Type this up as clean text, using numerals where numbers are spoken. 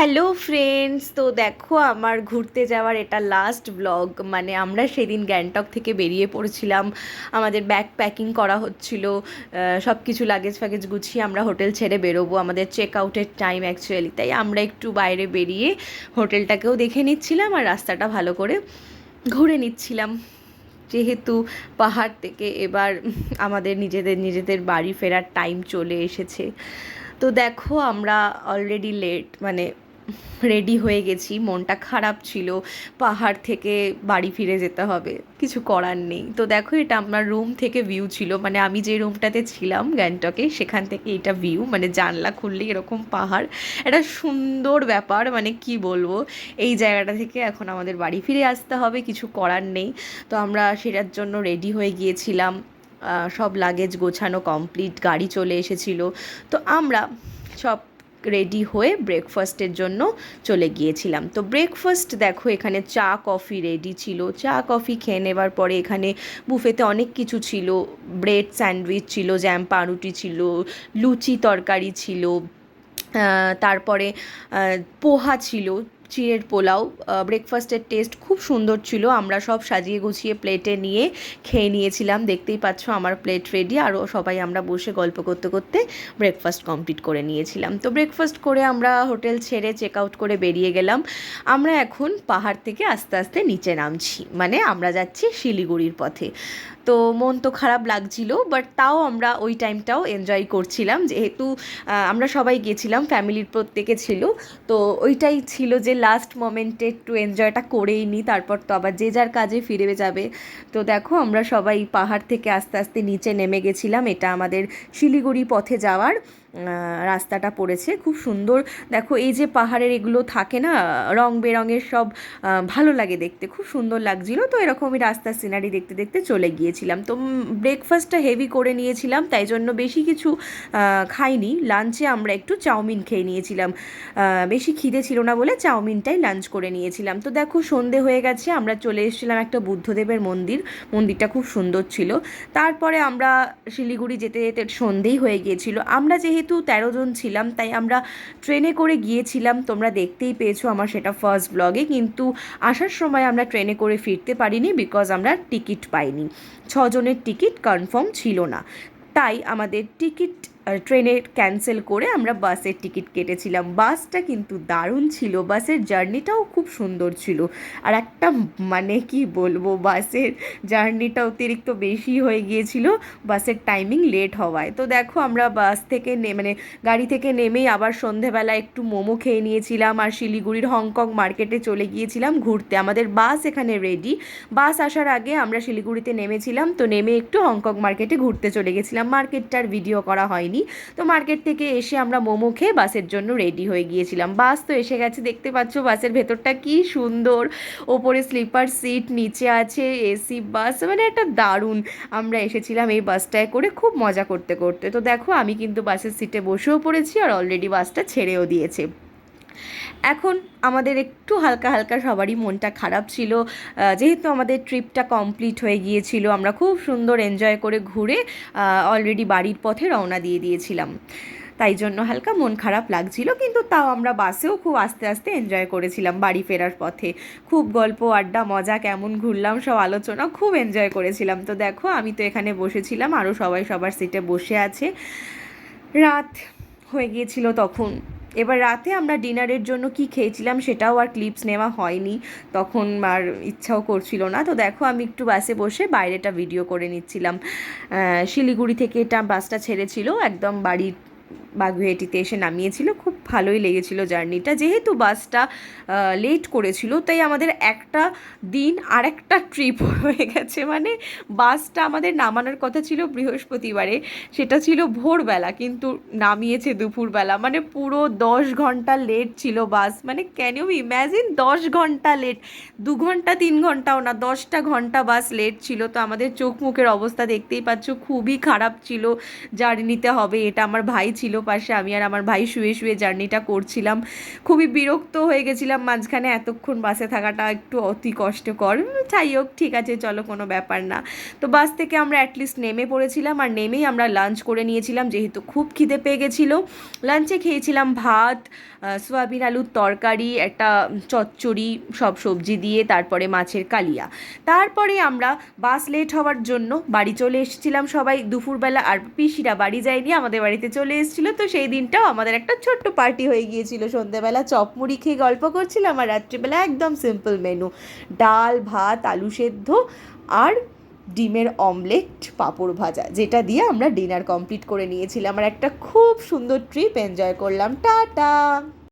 Hello friends, তো দেখো আমার ঘুরতে যাওয়ার এটা লাস্ট ব্লগ। মানে আমরা সেদিন গ্যাংটক থেকে বেরিয়ে পড়েছিলাম, আমাদের ব্যাগ প্যাকিং করা হচ্ছিল, সব কিছু লাগেজ ফ্যাগেজ গুছিয়ে আমরা হোটেল ছেড়ে বেরোবো, আমাদের চেক আউটের টাইম অ্যাকচুয়ালি। তাই আমরা একটু বাইরে বেরিয়ে হোটেলটাকেও দেখে নিচ্ছিলাম আর রাস্তাটা ভালো করে ঘুরে নিচ্ছিলাম, যেহেতু পাহাড় থেকে এবার আমাদের নিজেদের নিজেদের বাড়ি ফেরার টাইম চলে এসেছে। তো দেখো আমরা অলরেডি লেট, মানে রেডি হয়ে গেছি, মনটা খারাপ ছিল, পাহাড় থেকে বাড়ি ফিরে যেতে হবে, কিছু করার নেই। তো দেখো এটা আমার রুম থেকে ভিউ ছিল, মানে আমি যে রুমটাতে ছিলাম গ্যাংটকে সেখান থেকে এটা ভিউ, মানে জানলা খুললে এরকম পাহাড়, একটা সুন্দর ব্যাপার, মানে কি বলবো। এই জায়গাটা থেকে এখন আমাদের বাড়ি ফিরে আসতে হবে, কিছু করার নেই। তো আমরা সেটার জন্য রেডি হয়ে গিয়েছিলাম, সব লাগেজ গোছানো কমপ্লিট, গাড়ি চলে এসেছিলো। তো আমরা সব রেডি হয়ে ব্রেকফাস্টের জন্য চলে গিয়েছিলাম। তো ব্রেকফাস্ট দেখো এখানে চা কফি রেডি ছিল, চা কফি খেয়ে নেবার পরে এখানে বুফেতে অনেক কিছু ছিল, ব্রেড স্যান্ডউইচ ছিল, জ্যাম পাউরুটি ছিল, লুচি তরকারি ছিল, তারপরে পোহা ছিল, চিড়ের পোলাও। ব্রেকফাস্টের টেস্ট খুব সুন্দর ছিল, আমরা সব সাজিয়ে গুছিয়ে প্লেটে নিয়ে খেয়ে নিয়েছিলাম। দেখতেই পাচ্ছ আমার প্লেট রেডি, আরও সবাই আমরা বসে গল্প করতে করতে ব্রেকফাস্ট কমপ্লিট করে নিয়েছিলাম। তো ব্রেকফাস্ট করে আমরা হোটেল ছেড়ে চেক আউট করে বেরিয়ে গেলাম। আমরা এখন পাহাড় থেকে আস্তে আস্তে নিচে নামছি, মানে আমরা যাচ্ছি শিলিগুড়ির পথে। তো মন তো খারাপ লাগছিল, বাট তাও আমরা ওই টাইমটাও এনজয় করছিলাম, যেহেতু আমরা সবাই গেছিলাম, ফ্যামিলির প্রত্যেকে ছিল। তো ওইটাই ছিল যে লাস্ট মোমেন্টে একটু এনজয়টা করেই নিই, তারপর তো আবার যে যার কাজে ফিরে যাবে। তো দেখো আমরা সবাই পাহাড় থেকে আস্তে আস্তে নিচে নেমে গেছিলাম, এটা আমাদের শিলিগুড়ি পথে যাওয়ার রাস্তাটা পড়েছে, খুব সুন্দর। দেখো এই যে পাহাড়ের এগুলো থাকে না, রং বেরঙের সব, ভালো লাগে দেখতে, খুব সুন্দর লাগছিলো। তো এরকমই রাস্তার সিনারি দেখতে দেখতে চলে গিয়েছিলাম। তো ব্রেকফাস্টটা হেভি করে নিয়েছিলাম, তাই জন্য বেশি কিছু খাইনি। লাঞ্চে আমরা একটু চাউমিন খেয়ে নিয়েছিলাম, বেশি খিদে ছিল না বলে চাউমিনটাই লাঞ্চ করে নিয়েছিলাম। তো দেখো সন্ধে হয়ে গেছে, আমরা চলে এসেছিলাম একটা বুদ্ধদেবের মন্দির, মন্দিরটা খুব সুন্দর ছিল। তারপরে আমরা শিলিগুড়ি যেতে যেতে সন্ধেই হয়ে গিয়েছিল। আমরা যেহেতু 13 জন ছিলাম তাই আমরা ট্রেনে করে গিয়েছিলাম, তোমরা দেখতেই পেয়েছো আমার সেটা ফার্স্ট ব্লগে। কিন্তু আসার সময় আমরা ট্রেনে করে ফিরতে পারিনি, বিকজ আমরা টিকিট পাইনি, 6 জনের টিকিট কনফার্ম ছিল না। তাই আমাদের টিকিট ট্রেনের ক্যান্সেল করে আমরা বাসের টিকিট কেটেছিলাম। বাসটা কিন্তু দারুণ ছিল, বাসের জার্নিটাও খুব সুন্দর ছিল। আর একটা, মানে কি বলবো, বাসের জার্নিটা অতিরিক্ত বেশি হয়ে গিয়েছিল বাসের টাইমিং লেট হওয়ায়। তো দেখো আমরা বাস থেকে মানে গাড়ি থেকে নেমেই আবার সন্ধেবেলা একটু মোমো খেয়ে নিয়েছিলাম, আর শিলিগুড়ির হংকং মার্কেটে চলে গিয়েছিলাম ঘুরতে। আমাদের বাস এখানে রেডি, বাস আসার আগে আমরা শিলিগুড়িতে নেমেছিলাম, তো নেমে একটু হংকং মার্কেটে ঘুরতে চলে গেছিলাম, মার্কেটটার ভিডিও করা হয়নি। তো মার্কেট থেকে এসে আমরা মোমো খেয়ে বাসের জন্য রেডি হয়ে গিয়েছিলাম। বাস তো এসে গেছে, দেখতে পাচ্ছ বাসের ভেতরটা কি সুন্দর, ওপরে স্লিপার সিট, নিচে আছে এসি বাস, মানে একটা দারুণ। আমরা এসেছিলাম এই বাসটায় করে খুব মজা করতে করতে। তো দেখো আমি কিন্তু বাসের সিটে বসেও পড়েছি, আর অলরেডি বাসটা ছেড়েও দিয়েছে। এখন আমাদের একটু হালকা হালকা সবারই মনটা খারাপ ছিল, যেহেতু আমাদের ট্রিপটা কমপ্লিট হয়ে গিয়েছিল, আমরা খুব সুন্দর এনজয় করে ঘুরে অলরেডি বাড়ির পথে রওনা দিয়ে দিয়েছিলাম। তাই জন্য হালকা মন খারাপ লাগছিল, কিন্তু তাও আমরা বাসেও খুব আস্তে আস্তে এনজয় করেছিলাম বাড়ি ফেরার পথে। খুব গল্প আড্ডা মজা, কেমন ঘুরলাম সব আলোচনা, খুব এনজয় করেছিলাম। তো দেখো আমি তো এখানে বসেছিলাম, আরও সবাই সবার সিটে বসে আছে। রাত হয়ে গিয়েছিল তখন। এবার রাতে আমরা ডিনারের জন্য কি খেয়েছিলাম সেটাও আর ক্লিপস নেওয়া হয়নি, তখন আর ইচ্ছাও করছিল না। তো দেখো আমি একটু বাসে বসে বাইরেটা ভিডিও করে নিচ্ছিলাম। শিলিগুড়ি থেকে এটা বাসটা ছেড়েছিল, একদম বাড়ির বাগুইআটিতে এসে নামিয়েছিল। খুব ভালোই লেগেছিল জার্নিটা, যেহেতু বাসটা লেট করেছিল তাই আমাদের একটা দিন আর একটা ট্রিপ হয়ে গেছে। মানে বাসটা আমাদের নামানোর কথা ছিল বৃহস্পতিবারে, সেটা ছিল ভোরবেলা, কিন্তু নামিয়েছে দুপুরবেলা, মানে পুরো 10 ঘন্টা লেট ছিল বাস। মানে ক্যান ইউ ইম্যাজিন, 10 ঘন্টা লেট, 2 ঘন্টা 3 ঘন্টাও না, 10টা ঘন্টা বাস লেট ছিল। তো আমাদের চোখ মুখের অবস্থা দেখতেই পাচ্ছ, খুবই খারাপ ছিল। জার্নিতে হবে, এটা আমার ভাই ছিল পাশে, আমি আর আমার ভাই শুয়ে শুয়ে জার্নিটা করছিলাম। খুবই বিরক্ত হয়ে গেছিলাম মাঝখানে, এতক্ষণ বাসে থাকাটা একটু অতি কষ্টকর। যাই হোক, ঠিক আছে, চলো, কোনো ব্যাপার না। তো বাস থেকে আমরা অ্যাটলিস্ট নেমে পড়েছিলাম, আর নেমেই আমরা লাঞ্চ করে নিয়েছিলাম যেহেতু খুব খিদে পেয়ে গেছিলো। লাঞ্চে খেয়েছিলাম ভাত, সয়াবিন আলুর তরকারি, একটা চচ্চড়ি, সব সবজি দিয়ে, তারপরে মাছের কালিয়া। তারপরে আমরা বাস লেট হওয়ার জন্য বাড়ি চলে এসেছিলাম সবাই দুপুরবেলা, আর পিসিরা বাড়ি যায়নি, আমাদের বাড়িতে চলে এসেছিলো। তো সেই দিনটাও আমাদের একটা ছোট্ট পার্টি হয়ে গিয়েছিল। সন্ধ্যেবেলা চপ মুড়ি খেয়ে গল্প করছিলাম, আর রাত্রিবেলা একদম সিম্পল মেনু, ডাল ভাত আলু সেদ্ধ আর ডিমের অমলেট পাঁপড় ভাজা, যেটা দিয়ে আমরা ডিনার কমপ্লিট করে নিয়েছিলাম, আর একটা খুব সুন্দর ট্রিপ এনজয় করলাম। টাটা।